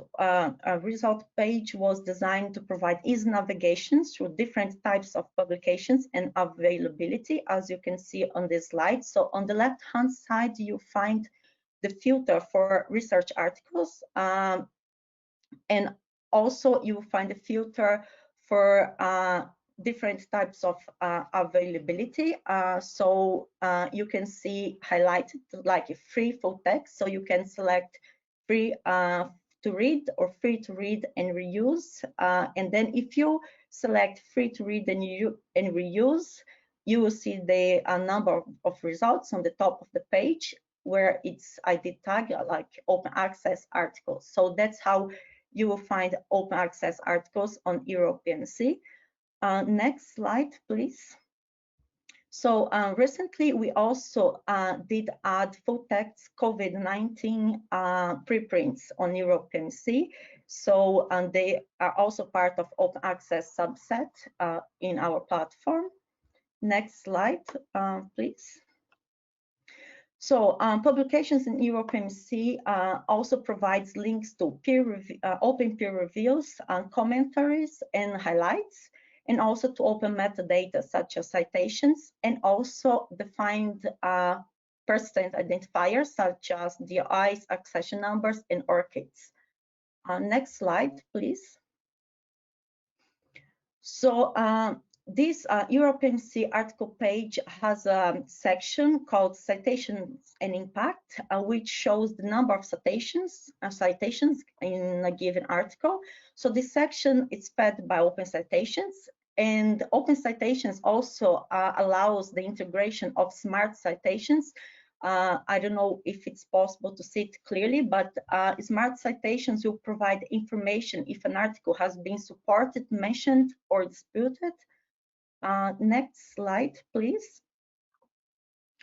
page was designed to provide easy navigation through different types of publications and availability, as you can see on this slide. So on the left-hand side, you find the filter for research articles, and also you find the filter for different types of availability. You can see highlighted like a free full text. So you can select free to read or free to read and reuse. And then if you select free to read and reuse, you will see the number of results on the top of the page where it's ID tag like open access articles. So that's how you will find open access articles on Europe PMC. Next slide, please. So recently, we also did add full text COVID-19 preprints on Europe PMC. So they are also part of open access subset in our platform. Next slide, please. So publications in Europe PMC also provides links to open peer reviews, commentaries, and highlights, and also to open metadata such as citations, and also defined persistent identifiers such as DOIs, accession numbers, and ORCIDs. Next slide, please. So this Europe PMC article page has a section called Citations and Impact, which shows the number of citations in a given article. So this section is fed by Open Citations, and Open Citations also allows the integration of smart citations. I don't know if it's possible to see it clearly, but smart citations will provide information if an article has been supported, mentioned, or disputed. Next slide, please.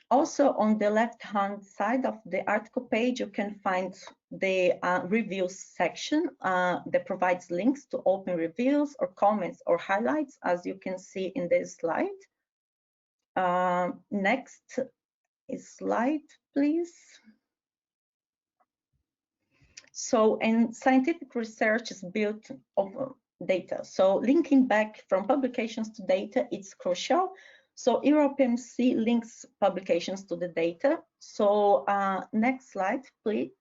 Also, on the left-hand side of the article page, you can find the reviews section that provides links to open reviews or comments or highlights, as you can see in this slide. Next slide, please. So, and scientific research is built on data. So linking back from publications to data, it's crucial. So Europe PMC links publications to the data. So next slide, please.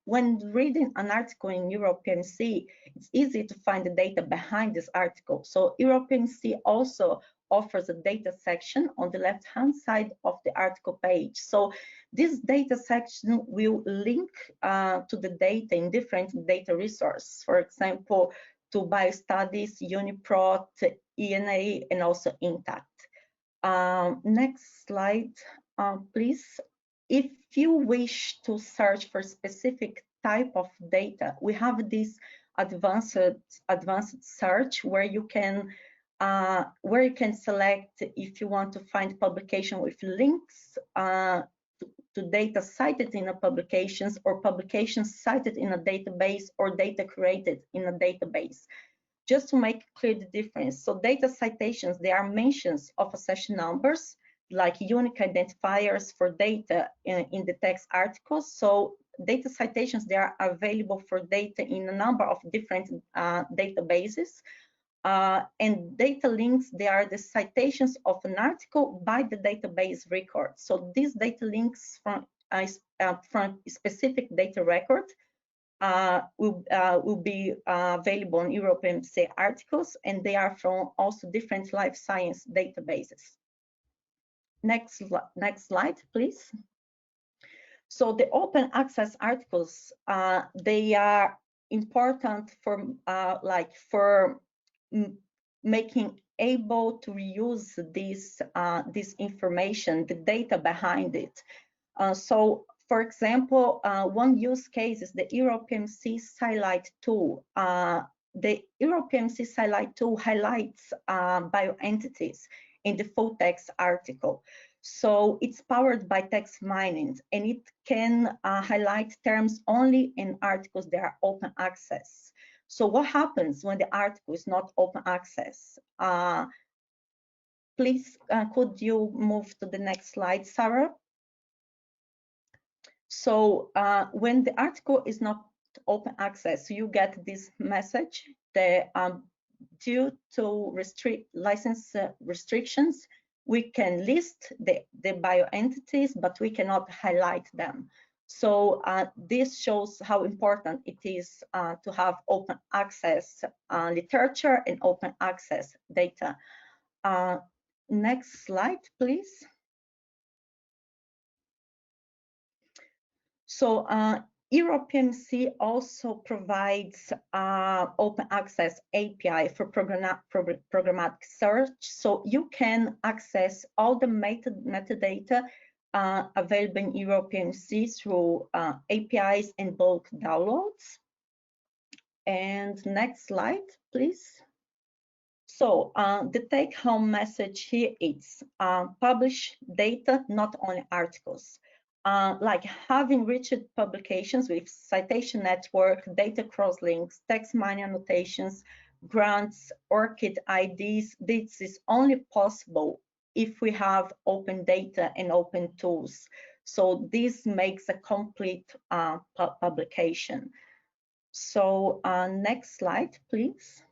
When reading an article in Europe PMC, it's easy to find the data behind this article. So Europe PMC also offers a data section on the left-hand side of the article page. So this data section will link to the data in different data resources, for example, to BioStudies, UniProt, ENA, and also Intact. Next slide, please. If you wish to search for specific type of data, we have this advanced search where you can select if you want to find publication with links to data cited in a publications, or publications cited in a database, or data created in a database. Just to make clear the difference. So data citations, they are mentions of accession numbers, like unique identifiers for data in the text articles. So data citations, they are available for data in a number of different databases. And data links, they are the citations of an article by the database record. So these data links from a specific data record will be available on Europe PMC articles, and they are from also different life science databases. Next slide, please. So the open access articles, they are important for making able to reuse this information, the data behind it. So, for example, one use case is the Europe PMC Cite tool. The Europe PMC Cite tool highlights bioentities in the full text article. So it's powered by text mining, and it can highlight terms only in articles that are open access. So what happens when the article is not open access? Please, could you move to the next slide, Sarah? So when the article is not open access, you get this message that due to license restrictions, we can list the bioentities, but we cannot highlight them. So this shows how important it is to have open access literature and open access data. Next slide, please. So Europe PMC also provides open access API for programmatic search. So you can access all the metadata available in Europe PMC through APIs and bulk downloads. And next slide, please. So the take-home message here is publish data, not only articles. Like having rich publications with citation network, data crosslinks, text mining annotations, grants, ORCID IDs. This is only possible if we have open data and open tools. So this makes a complete publication. So next slide, please.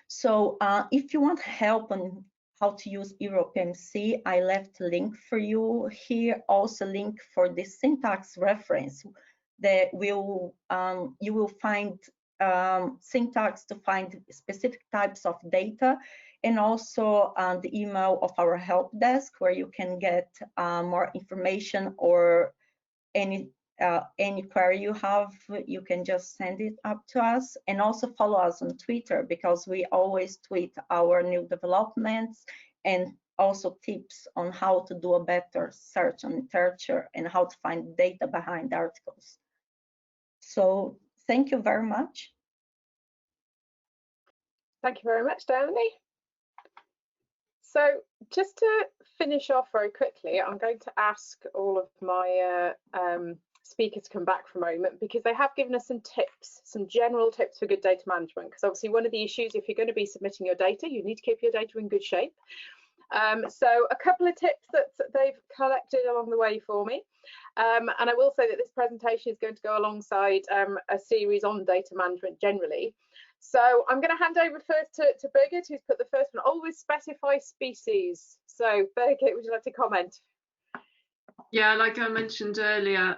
So if you want help on how to use Europe PMC, I left a link for you here, also a link for the syntax reference that will you will find syntax to find specific types of data, and also the email of our help desk where you can get more information, or any query you have, you can just send it up to us. And also follow us on Twitter, because we always tweet our new developments and also tips on how to do a better search on literature and how to find data behind articles. So thank you very much. Thank you very much, Dani. So just to finish off very quickly, I'm going to ask all of my speakers to come back for a moment, because they have given us some tips, some general tips for good data management. Because obviously one of the issues, if you're going to be submitting your data, you need to keep your data in good shape. So a couple of tips that they've collected along the way for me. And I will say that this presentation is going to go alongside a series on data management generally. So I'm going to hand over first to Birgit, who's put the first one. Always specify species. So Birgit, would you like to comment? Yeah, like I mentioned earlier,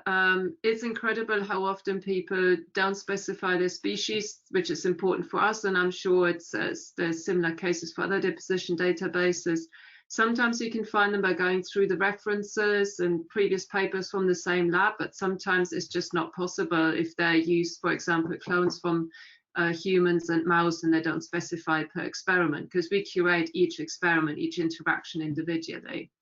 it's incredible how often people don't specify their species, which is important for us, and I'm sure there's similar cases for other deposition databases. Sometimes you can find them by going through the references and previous papers from the same lab, but sometimes it's just not possible if they use, for example, clones from humans and mouse, and they don't specify per experiment, because we curate each experiment, each interaction individually.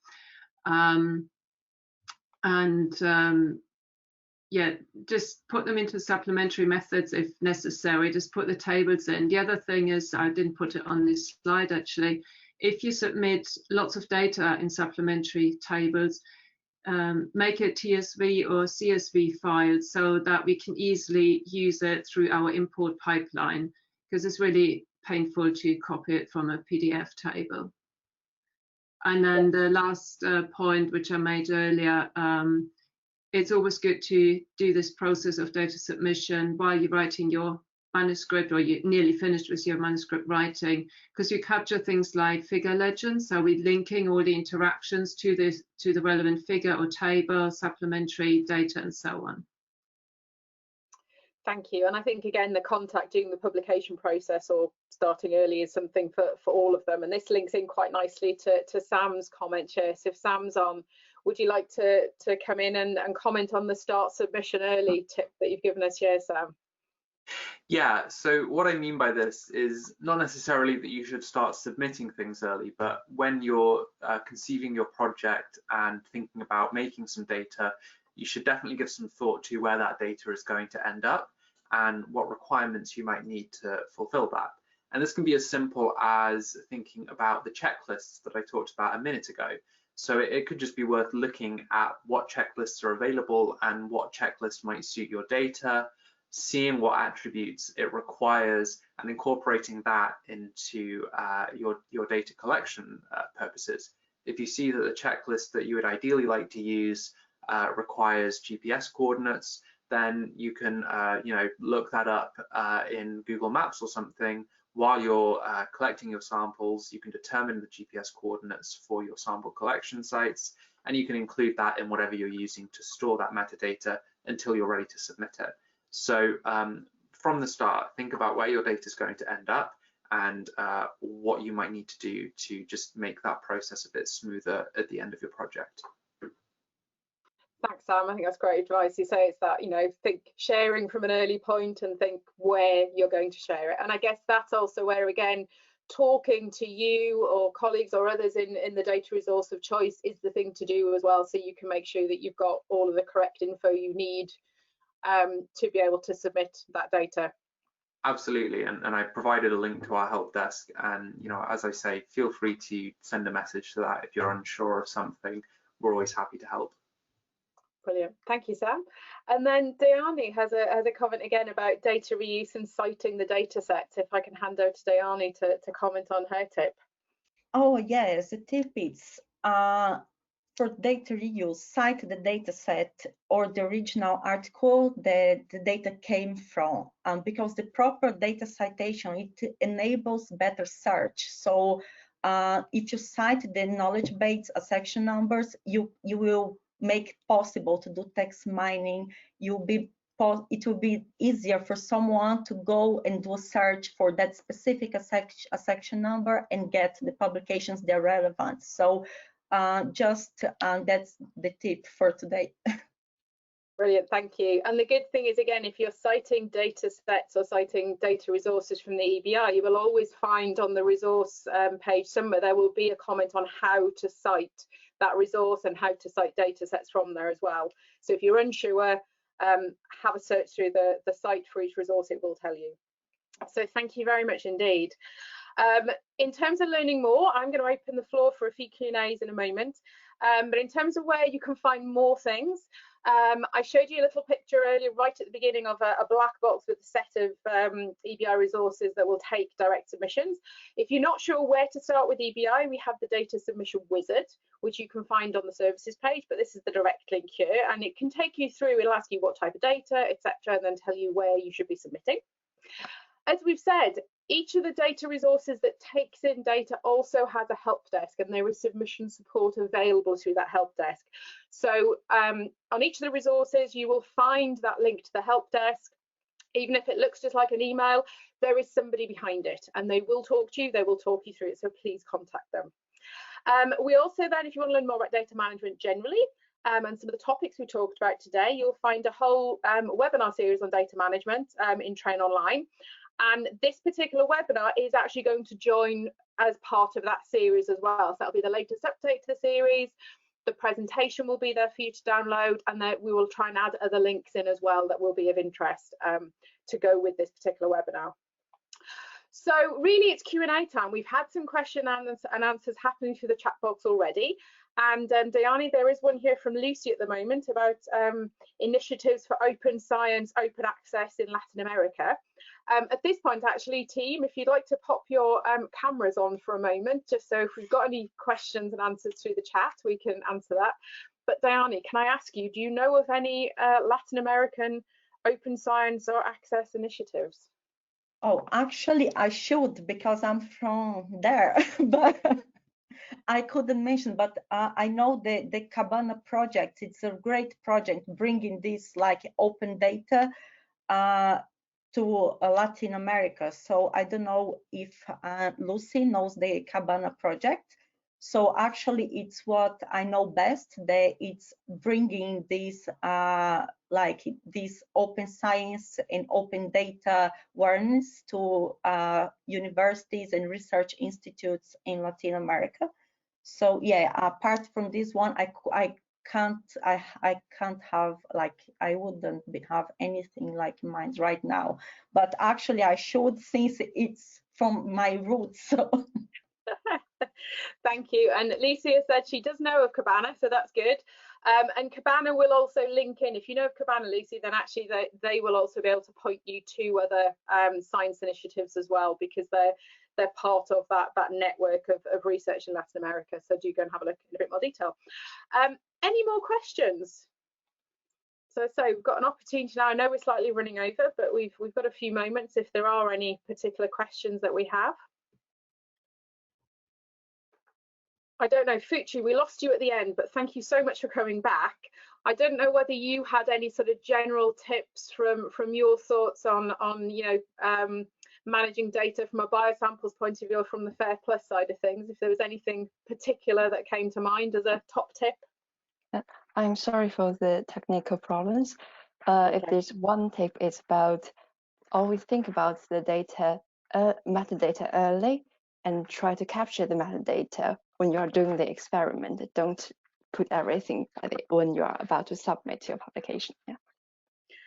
Yeah, just put them into supplementary methods if necessary. Just put the tables in. The other thing is, I didn't put it on this slide actually, if you submit lots of data in supplementary tables, make a TSV or CSV file so that we can easily use it through our import pipeline, because it's really painful to copy it from a PDF table. And then the last point, which I made earlier, it's always good to do this process of data submission while you're writing your manuscript, or you're nearly finished with your manuscript writing, because you capture things like figure legends. So we're linking all the interactions to the relevant figure or table, supplementary data, and so on. Thank you. And I think, again, the contact during the publication process or starting early is something for all of them. And this links in quite nicely to Sam's comment here. So if Sam's on, would you like to come in and comment on the start submission early tip that you've given us here, Sam? Yeah, so what I mean by this is not necessarily that you should start submitting things early, but when you're conceiving your project and thinking about making some data, you should definitely give some thought to where that data is going to end up and what requirements you might need to fulfill that. And this can be as simple as thinking about the checklists that I talked about a minute ago. So it could just be worth looking at what checklists are available and what checklist might suit your data, seeing what attributes it requires and incorporating that into your data collection purposes. If you see that the checklist that you would ideally like to use requires GPS coordinates, then you can look that up in Google Maps or something. While you're collecting your samples, you can determine the GPS coordinates for your sample collection sites, and you can include that in whatever you're using to store that metadata until you're ready to submit it. So from the start, think about where your data is going to end up and what you might need to do to just make that process a bit smoother at the end of your project. Thanks, Sam. I think that's great advice. You say it's that, think sharing from an early point and think where you're going to share it. And I guess that's also where, again, talking to you or colleagues or others in the data resource of choice is the thing to do as well, so you can make sure that you've got all of the correct info you need to be able to submit that data. Absolutely, and I provided a link to our help desk, and as I say, feel free to send a message to that if you're unsure of something. We're always happy to help. Brilliant, thank you, Sam. And then Dani has a comment again about data reuse and citing the data set. If I can hand over to Dani to comment on her tip. Oh yes, the tip is for data reuse, cite the data set or the original article that the data came from, because the proper data citation, it enables better search. So if you cite the knowledge base section numbers, you will make it possible to do text mining. It will be easier for someone to go and do a search for that specific section number and get the publications that are relevant. So that's the tip for today. Brilliant, thank you. And the good thing is, again, if you're citing data sets or citing data resources from the EBI, you will always find on the resource page somewhere there will be a comment on how to cite that resource and how to cite data sets from there as well. So if you're unsure, have a search through the site for each resource, it will tell you. So thank you very much indeed. In terms of learning more, I'm going to open the floor for a few Q&As in a moment. But in terms of where you can find more things, I showed you a little picture earlier right at the beginning of a black box with a set of EBI resources that will take direct submissions. If you're not sure where to start with EBI, we have the data submission wizard, which you can find on the services page, but this is the direct link here, and it can take you through. It'll ask you what type of data, etc., and then tell you where you should be submitting. As we've said, each of the data resources that takes in data also has a help desk, and there is submission support available through that help desk. So on each of the resources, you will find that link to the help desk. Even if it looks just like an email, there is somebody behind it, and they will talk to you, they will talk you through it, so please contact them. We also then, if you want to learn more about data management generally, and some of the topics we talked about today, you'll find a whole webinar series on data management in Train Online. And this particular webinar is actually going to join as part of that series as well. So that'll be the latest update to the series. The presentation will be there for you to download, and then we will try and add other links in as well that will be of interest to go with this particular webinar. So really it's Q&A time. We've had some question and answers happening through the chat box already. And Diani, there is one here from Lucy at the moment about initiatives for open science, open access in Latin America. At this point, actually, team, if you'd like to pop your cameras on for a moment, just so if we've got any questions and answers through the chat, we can answer that. But Diani, can I ask you, do you know of any Latin American open science or access initiatives? Oh, actually, I should, because I'm from there, but I couldn't mention, but I know the Cabana project. It's a great project bringing this like open data to Latin America. So I don't know if Lucy knows the Cabana project. So actually it's what I know best, that it's bringing this like this open science and open data awareness to universities and research institutes in Latin America. So yeah, apart from this one, I can't have, like, I wouldn't have anything like in mind right now, but actually I should, since it's from my roots. So. Thank you. And Licia said she does know of Cabana, so that's good. And Cabana will also link in. If you know of Cabana, Lucy, then actually they will also be able to point you to other science initiatives as well, because they're part of that network of research in Latin America. So do go and have a look in a bit more detail. Any more questions? So we've got an opportunity now. I know we're slightly running over, but we've got a few moments if there are any particular questions that we have. I don't know, Fucci, we lost you at the end, but thank you so much for coming back. I don't know whether you had any sort of general tips from your thoughts on managing data from a BioSamples point of view, or from the FAIR Plus side of things, if there was anything particular that came to mind as a top tip. I'm sorry for the technical problems. Okay. If there's one tip, it's about always think about the data, metadata early, and try to capture the metadata when you are doing the experiment. Don't put everything when you are about to submit your publication. Yeah,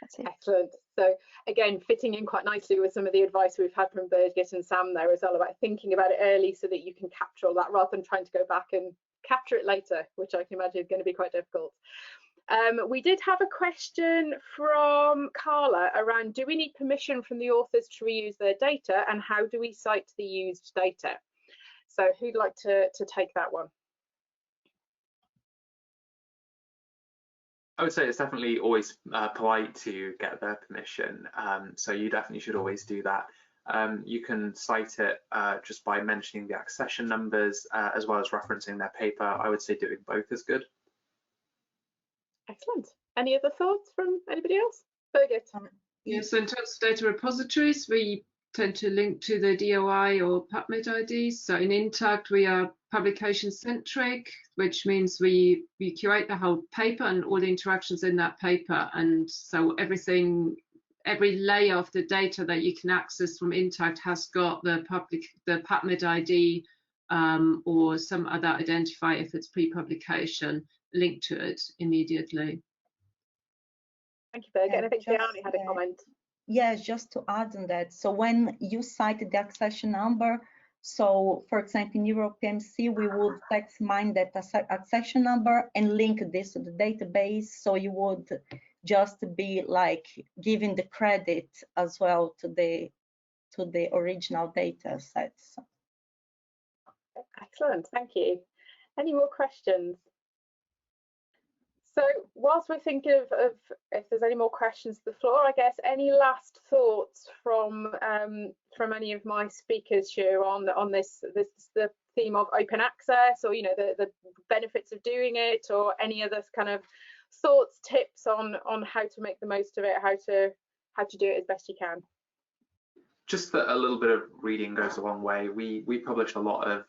that's it. Excellent. So again, fitting in quite nicely with some of the advice we've had from Birgit and Sam there, is all about thinking about it early so that you can capture all that rather than trying to go back and capture it later, which I can imagine is going to be quite difficult. We did have a question from Carla around, do we need permission from the authors to reuse their data, and how do we cite the used data? So who'd like to take that one? I would say it's definitely always polite to get their permission, so you definitely should always do that. You can cite it just by mentioning the accession numbers as well as referencing their paper. I would say doing both is good. Excellent. Any other thoughts from anybody else? Birgit? Yeah, so in terms of data repositories, we tend to link to the DOI or PubMed IDs. So in Intact, we are publication-centric, which means we curate the whole paper and all the interactions in that paper. And so every layer of the data that you can access from Intact has got the PubMed ID or some other identifier if it's pre-publication linked to it immediately. Thank you, Birgit. And I think Diane had a comment. Yes, just to add on that. So when you cite the accession number, so for example, in Europe PMC, we would text mine that accession number and link this to the database. So you would just be like giving the credit as well to the original data sets. Excellent, thank you. Any more questions? So whilst we're thinking of if there's any more questions to the floor, I guess any last thoughts from any of my speakers here on the theme of open access, or the benefits of doing it, or any other kind of thoughts, tips on how to make the most of it, how to do it as best you can? Just that a little bit of reading goes a long way. We publish a lot of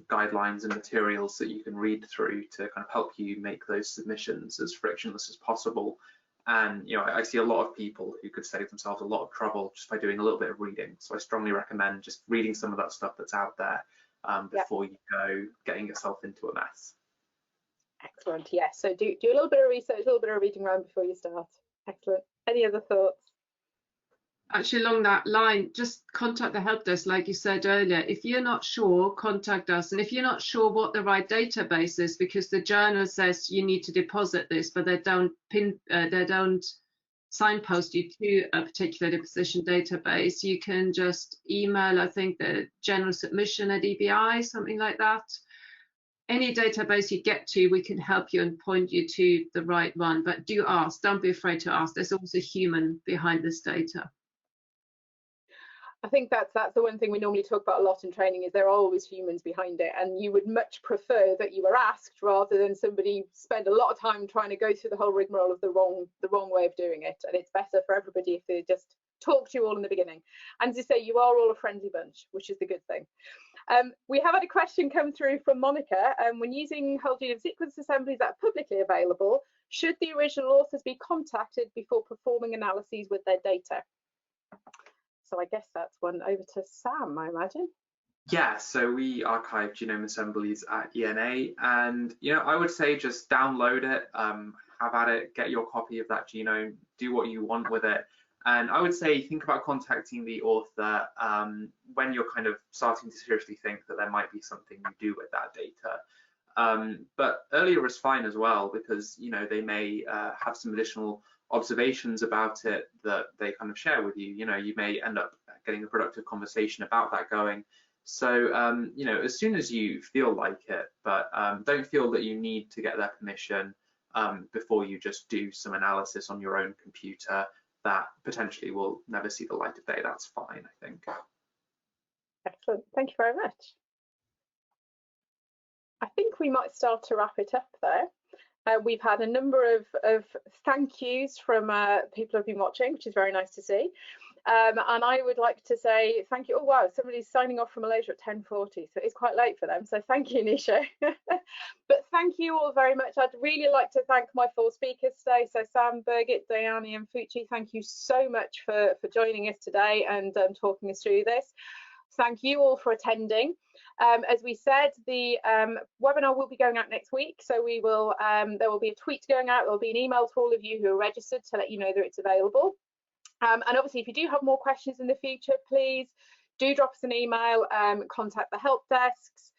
guidelines and materials that you can read through to kind of help you make those submissions as frictionless as possible. And I see a lot of people who could save themselves a lot of trouble just by doing a little bit of reading. So I strongly recommend just reading some of that stuff that's out there before you go getting yourself into a mess. Excellent. Yes. So do a little bit of research, a little bit of reading around before you start. Excellent. Any other thoughts? Actually, along that line, just contact the help desk, like you said earlier. If you're not sure, contact us. And if you're not sure what the right database is, because the journal says you need to deposit this, but they don't signpost you to a particular deposition database, you can just email, I think, the general submission at EBI, something like that. Any database you get to, we can help you and point you to the right one. But do ask. Don't be afraid to ask. There's always a human behind this data. I think that's the one thing we normally talk about a lot in training, is there are always humans behind it, and you would much prefer that you were asked rather than somebody spend a lot of time trying to go through the whole rigmarole of the wrong way of doing it. And it's better for everybody if they just talk to you all in the beginning. And as you say, you are all a friendly bunch, which is the good thing. We have had a question come through from Monica. When using whole genome sequence assemblies that are publicly available, should the original authors be contacted before performing analyses with their data? So I guess that's one over to Sam, I imagine. Yeah, so we archive genome assemblies at ENA, and I would say just download it, have at it, get your copy of that genome, do what you want with it. And I would say think about contacting the author when you're kind of starting to seriously think that there might be something you do with that data. But earlier is fine as well, because they may have some additional observations about it that they kind of share with you. You may end up getting a productive conversation about that going. So as soon as you feel like it, but don't feel that you need to get their permission before you just do some analysis on your own computer that potentially will never see the light of day. That's fine, I think. Excellent. Thank you very much. I think we might start to wrap it up there. We've had a number of thank yous from people who've been watching, which is very nice to see. And I would like to say thank you. Oh, wow, somebody's signing off from Malaysia at 10:40, so it's quite late for them. So thank you, Nisha. But thank you all very much. I'd really like to thank my 4 speakers today. So Sam, Birgit, Diane and Fuchi, thank you so much for joining us today and talking us through this. Thank you all for attending. As we said, the webinar will be going out next week, so we will there will be a tweet going out, there will be an email to all of you who are registered to let you know that it's available. And obviously, if you do have more questions in the future, please do drop us an email, contact the help desks,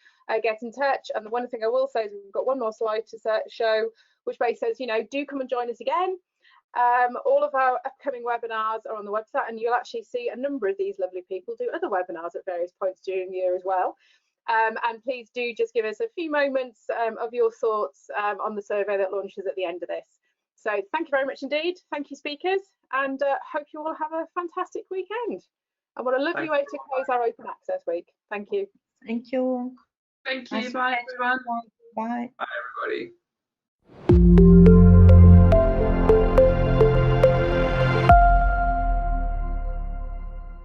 get in touch. And the one thing I will say is we've got one more slide to show, which basically says, do come and join us again. All of our upcoming webinars are on the website, and you'll actually see a number of these lovely people do other webinars at various points during the year as well. And please do just give us a few moments of your thoughts on the survey that launches at the end of this. So thank you very much indeed. Thank you, speakers, and hope you all have a fantastic weekend. And what a lovely way to close our open access week. Thank you. Thank you. Thank you. Nice Bye, everyone. Bye. Bye, everybody.